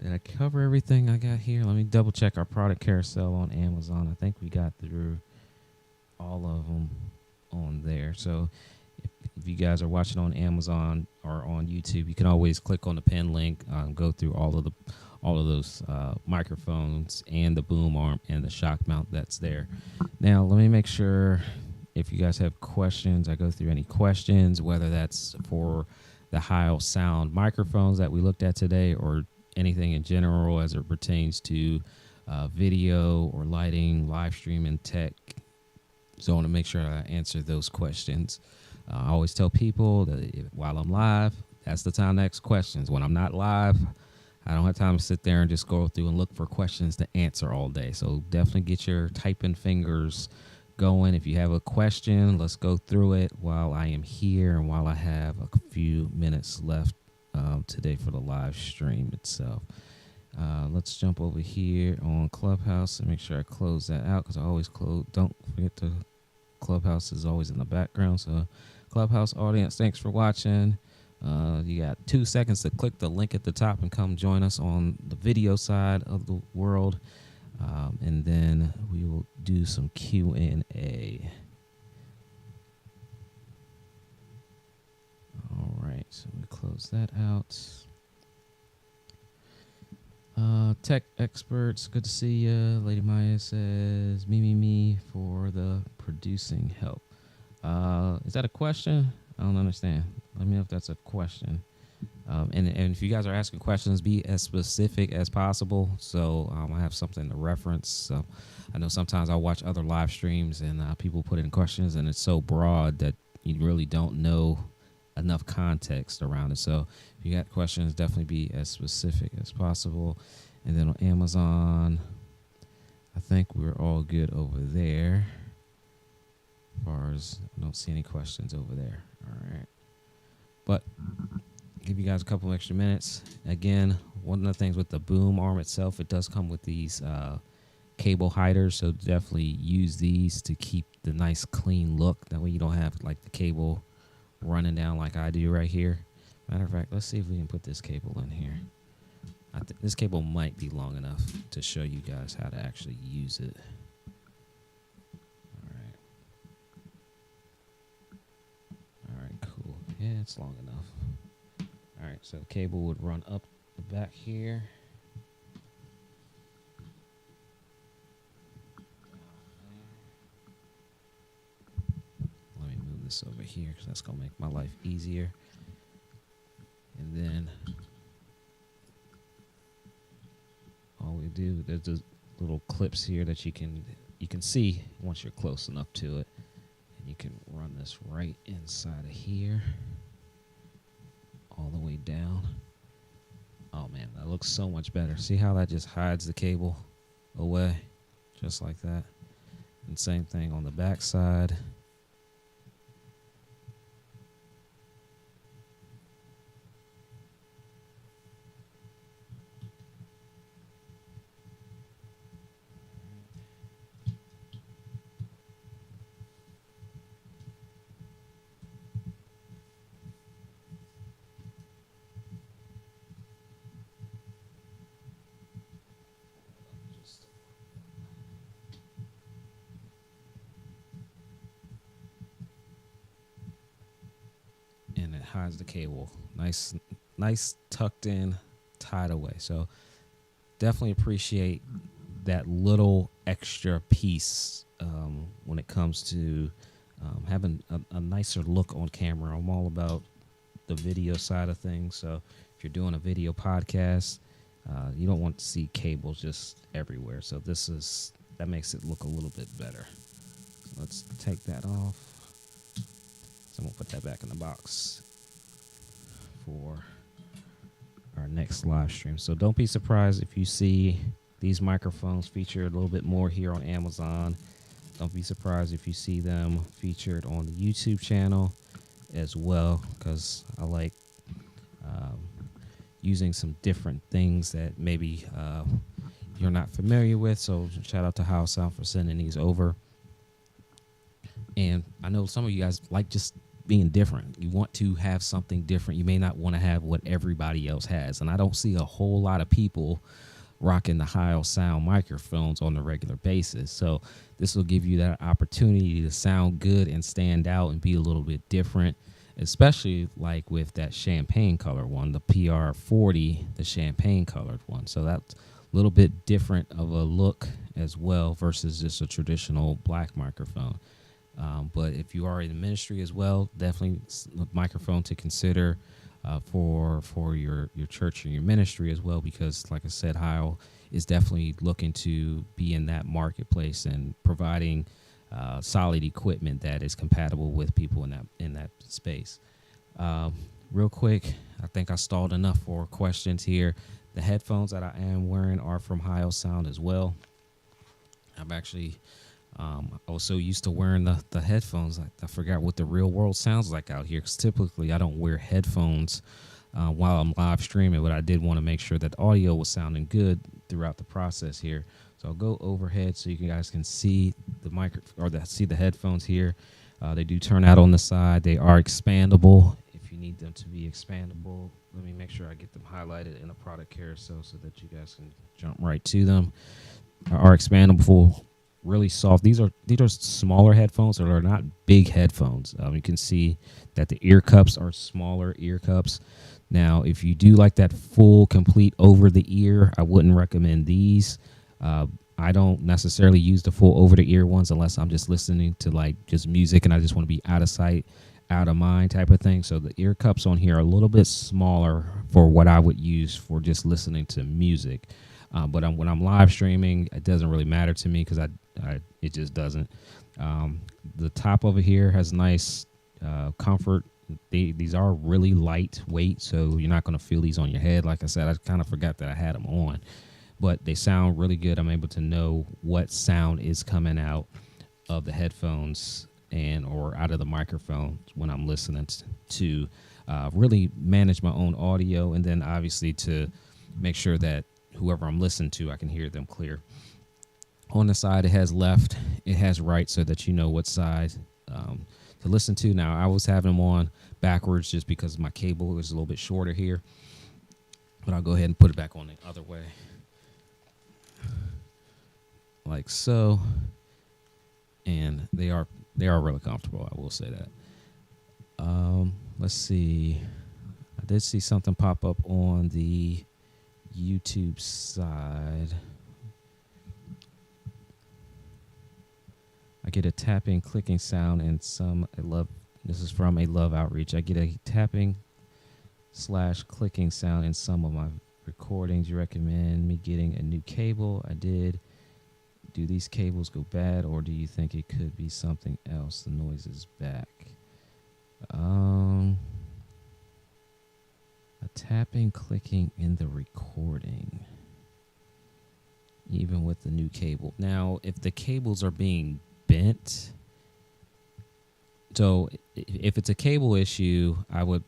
Did I cover everything I got here? Let me double check our product carousel on Amazon. I think we got through all of them on there. So if you guys are watching on Amazon or on YouTube, you can always click on the pin link, go through all of those microphones and the boom arm and the shock mount that's there. Now, let me make sure if you guys have questions, I go through any questions, whether that's for the Heil Sound microphones that we looked at today or anything in general as it pertains to video or lighting, live streaming, tech. So I want to make sure I answer those questions. I always tell people that while I'm live, that's the time to ask questions. When I'm not live, I don't have time to sit there and just go through and look for questions to answer all day. So definitely get your typing fingers going. If you have a question, let's go through it while I am here and while I have a few minutes left today for the live stream itself. Let's jump over here on Clubhouse and make sure I close that out because I always close. Don't forget the Clubhouse is always in the background. So Clubhouse audience, thanks for watching. You got 2 seconds to click the link at the top and come join us on the video side of the world. And then we will do some Q&A. All right, so we close that out. Tech experts, good to see you. Lady Maya says, me for the producing help. Is that a question? I don't understand. Let me know if that's a question. And if you guys are asking questions, be as specific as possible. So I have something to reference. So I know sometimes I'll watch other live streams and people put in questions and it's so broad that you really don't know enough context around it. So if you got questions, definitely be as specific as possible. And then on Amazon, I think we're all good over there. As far as I don't see any questions over there. All right. But give you guys a couple extra minutes. Again, one of the things with the boom arm itself, it does come with these cable hiders, so definitely use these to keep the nice clean look. That way you don't have like the cable running down like I do right here. Matter of fact, let's see if we can put this cable in here. I think this cable might be long enough to show you guys how to actually use it. All right, cool. Yeah, it's long enough. All right, so the cable would run up the back here. Let me move this over here because that's going to make my life easier. And then all we do, there's the little clips here that you can see once you're close enough to it. And you can run this right inside of here, all the way down. Oh man, that looks so much better. See how that just hides the cable away, just like that. And same thing on the back side. And it hides the cable. Nice tucked in, tied away. So definitely appreciate that little extra piece when it comes to having a nicer look on camera. I'm all about the video side of things. So if you're doing a video podcast, you don't want to see cables just everywhere. So that makes it look a little bit better. So let's take that off. So I'm going to put that back in the box for our next live stream. So don't be surprised if you see these microphones featured a little bit more here on Amazon. Don't be surprised if you see them featured on the YouTube channel as well, because I like using some different things that maybe you're not familiar with. So shout out to Heil Sound for sending these over. And I know some of you guys like just being different. You want to have something different. You may not want to have what everybody else has. And I don't see a whole lot of people rocking the Heil Sound microphones on a regular basis. So this will give you that opportunity to sound good and stand out and be a little bit different, especially like with that champagne color one, the PR40, the champagne colored one. So that's a little bit different of a look as well versus just a traditional black microphone. But if you are in the ministry as well, definitely a microphone to consider for your church and your ministry as well, because like I said, Heil is definitely looking to be in that marketplace and providing solid equipment that is compatible with people in that space. Real quick, I think I stalled enough for questions here. The headphones that I am wearing are from Heil Sound as well. I'm actually I was so used to wearing the headphones, I forgot what the real world sounds like out here, because typically I don't wear headphones while I'm live streaming, but I did want to make sure that audio was sounding good throughout the process here. So I'll go overhead so you guys can see the see the headphones here. They do turn out on the side. They are expandable if you need them to be expandable. Let me make sure I get them highlighted in a product carousel so that you guys can jump right to them. Are expandable. Really soft. These are smaller headphones, or they're not big headphones. You can see that the ear cups are smaller ear cups. Now, if you do like that full, complete over the ear, I wouldn't recommend these. I don't necessarily use the full over the ear ones unless I'm just listening to like just music and I just want to be out of sight, out of mind type of thing. So the ear cups on here are a little bit smaller for what I would use for just listening to music. But when I'm live streaming, it doesn't really matter to me because it just doesn't. The top over here has nice comfort. These are really lightweight, so you're not going to feel these on your head. Like I said, I kind of forgot that I had them on, but they sound really good. I'm able to know what sound is coming out of the headphones and or out of the microphone when I'm listening to really manage my own audio, and then obviously to make sure that whoever I'm listening to, I can hear them clear. On the side, it has left, it has right, so that you know what side to listen to. Now, I was having them on backwards just because my cable is a little bit shorter here, but I'll go ahead and put it back on the other way, like so. And they are really comfortable, I will say that. Let's see. I did see something pop up on the YouTube side. I get a tapping, clicking sound and this is from a Love Outreach. I get a tapping / clicking sound in some of my recordings. You recommend me getting a new cable? I did. Do these cables go bad, or do you think it could be something else? The noise is back. A tapping, clicking in the recording, even with the new cable. Now, if the cables are being bent, so if it's a cable issue, I would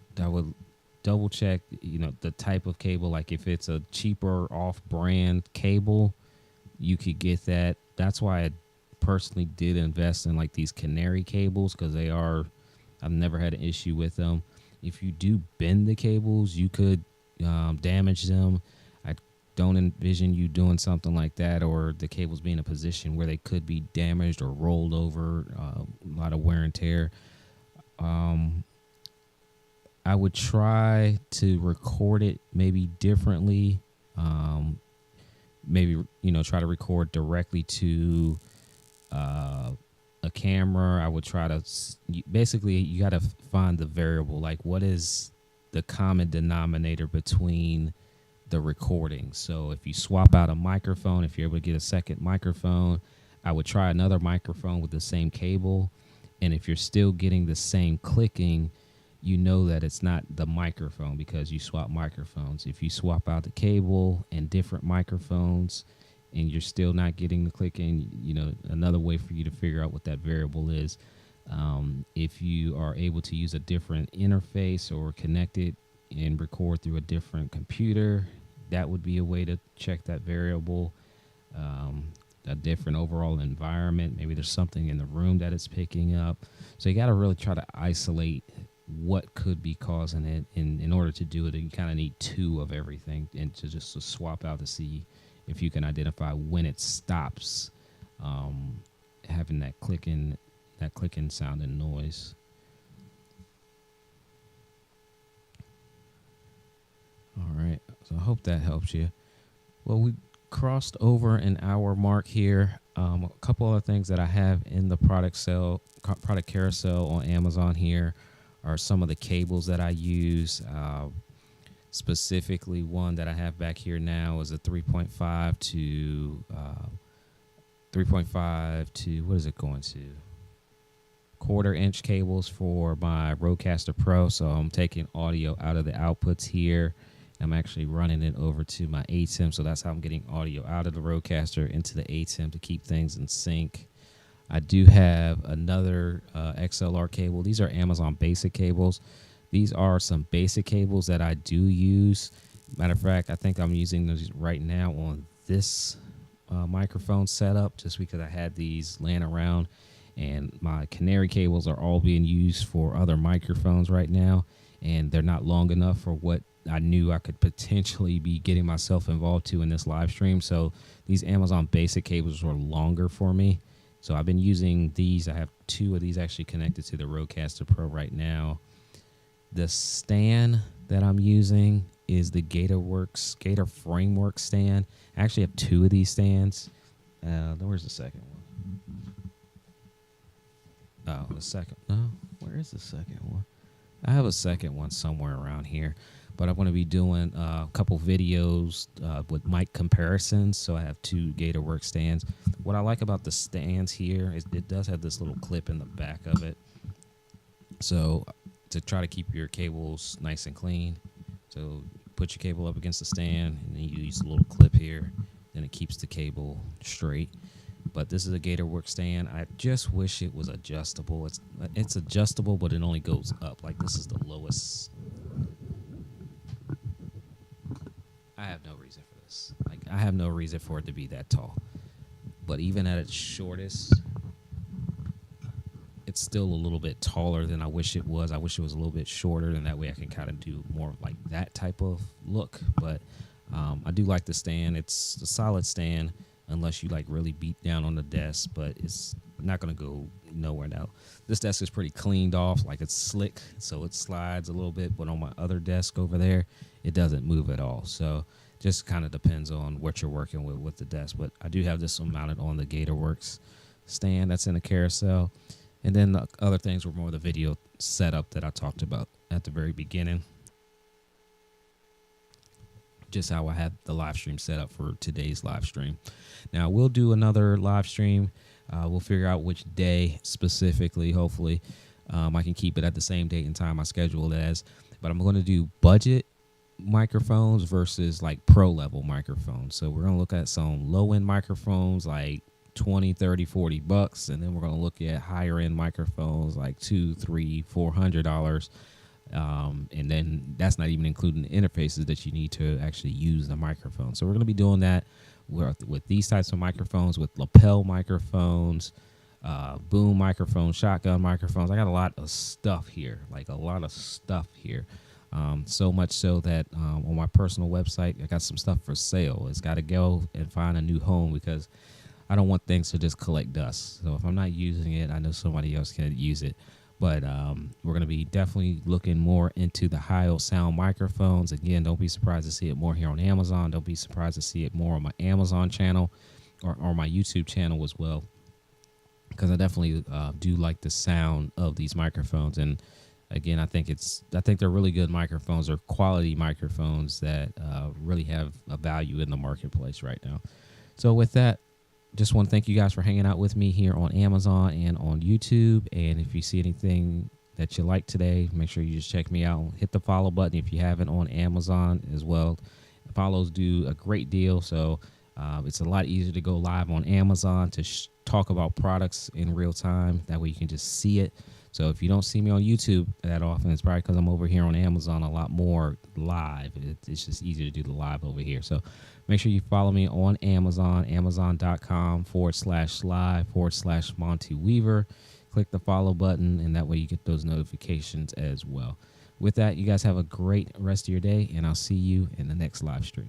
double check, the type of cable. Like if it's a cheaper off-brand cable, you could get that. That's why I personally did invest in like these canary cables, because I've never had an issue with them. If you do bend the cables, you could damage them. I don't envision you doing something like that, or the cables being in a position where they could be damaged or rolled over, a lot of wear and tear. I would try to record it maybe differently. Maybe, try to record directly to a camera. I would try to, basically, you got to find the variable. Like, what is the common denominator between the recording? So if you swap out a microphone, if you're able to get a second microphone, I would try another microphone with the same cable. And if you're still getting the same clicking, you know that it's not the microphone, because you swap microphones. If you swap out the cable and different microphones and you're still not getting the clicking, another way for you to figure out what that variable is, if you are able to use a different interface or connect it and record through a different computer, that would be a way to check that variable. A different overall environment. Maybe there's something in the room that it's picking up. So you got to really try to isolate what could be causing it. In order to do it, you kind of need two of everything, and to swap out to see if you can identify when it stops having that clicking sound and noise. All right, so I hope that helps you. Well, we crossed over an hour mark here. A couple other things that I have in the product carousel on Amazon here are some of the cables that I use. Specifically, one that I have back here now is a 3.5 to what is it going to? 1/4 inch cables for my Rodecaster Pro. So I'm taking audio out of the outputs here. I'm actually running it over to my ATEM, so that's how I'm getting audio out of the Rodecaster into the ATEM to keep things in sync. I do have another XLR cable. These are Amazon basic cables. These are some basic cables that I do use. Matter of fact, I think I'm using those right now on this microphone setup, just because I had these laying around, and my canary cables are all being used for other microphones right now, and they're not long enough for what I knew I could potentially be getting myself involved to in this live stream. So these Amazon basic cables were longer for me. So I've been using these. I have 2 of these actually connected to the Rodecaster Pro right now. The stand that I'm using is the Gator Framework stand. I actually have 2 of these stands. Where's the second one? Oh, the second. No, where is the second one? I have a second one somewhere around here. But I'm going to be doing a couple videos with mic comparisons. So I have 2 GatorWorks stands. What I like about the stands here is it does have this little clip in the back of it. So to try to keep your cables nice and clean. So put your cable up against the stand, and then you use a little clip here. Then it keeps the cable straight. But this is a GatorWorks stand. I just wish it was adjustable. It's adjustable, but it only goes up. Like, this is the lowest. I have no reason for this. Like, I have no reason for it to be that tall. But even at its shortest, it's still a little bit taller than I wish it was. I wish it was a little bit shorter, and that way I can kind of do more like that type of look. But I do like the stand. It's a solid stand unless you like really beat down on the desk, but it's not going to go nowhere now. This desk is pretty cleaned off, like it's slick, so it slides a little bit, but on my other desk over there, it doesn't move at all. So just kind of depends on what you're working with the desk. But I do have this one mounted on the GatorWorks stand that's in a carousel. And then the other things were more the video setup that I talked about at the very beginning. Just how I had the live stream set up for today's live stream. Now we'll do another live stream. We'll figure out which day specifically. Hopefully I can keep it at the same date and time I scheduled it as. But I'm going to do budget microphones versus like pro level microphones. So we're going to look at some low end microphones like 20, 30, 40 bucks, and then we're going to look at higher end microphones like $200, $300, $400. And then that's not even including the interfaces that you need to actually use the microphone. So we're going to be doing that with these types of microphones, with lapel microphones, boom microphones, shotgun microphones. I got a lot of stuff here, so much so that on my personal website, I got some stuff for sale. It's got to go and find a new home because I don't want things to just collect dust. So if I'm not using it, I know somebody else can use it. But we're going to be definitely looking more into the Heil sound microphones. Again, don't be surprised to see it more here on Amazon. Don't be surprised to see it more on my Amazon channel or my YouTube channel as well, because I definitely do like the sound of these microphones. And again, I think they're really good microphones. They're quality microphones that really have a value in the marketplace right now. So with that, just want to thank you guys for hanging out with me here on Amazon and on YouTube. And if you see anything that you like today, make sure you just check me out. Hit the follow button if you haven't on Amazon as well. Follows do a great deal. So it's a lot easier to go live on Amazon to talk about products in real time. That way you can just see it. So if you don't see me on YouTube that often, it's probably because I'm over here on Amazon a lot more live. It's just easier to do the live over here. So make sure you follow me on Amazon, amazon.com/live/Monty Weaver. Click the follow button, and that way you get those notifications as well. With that, you guys have a great rest of your day, and I'll see you in the next live stream.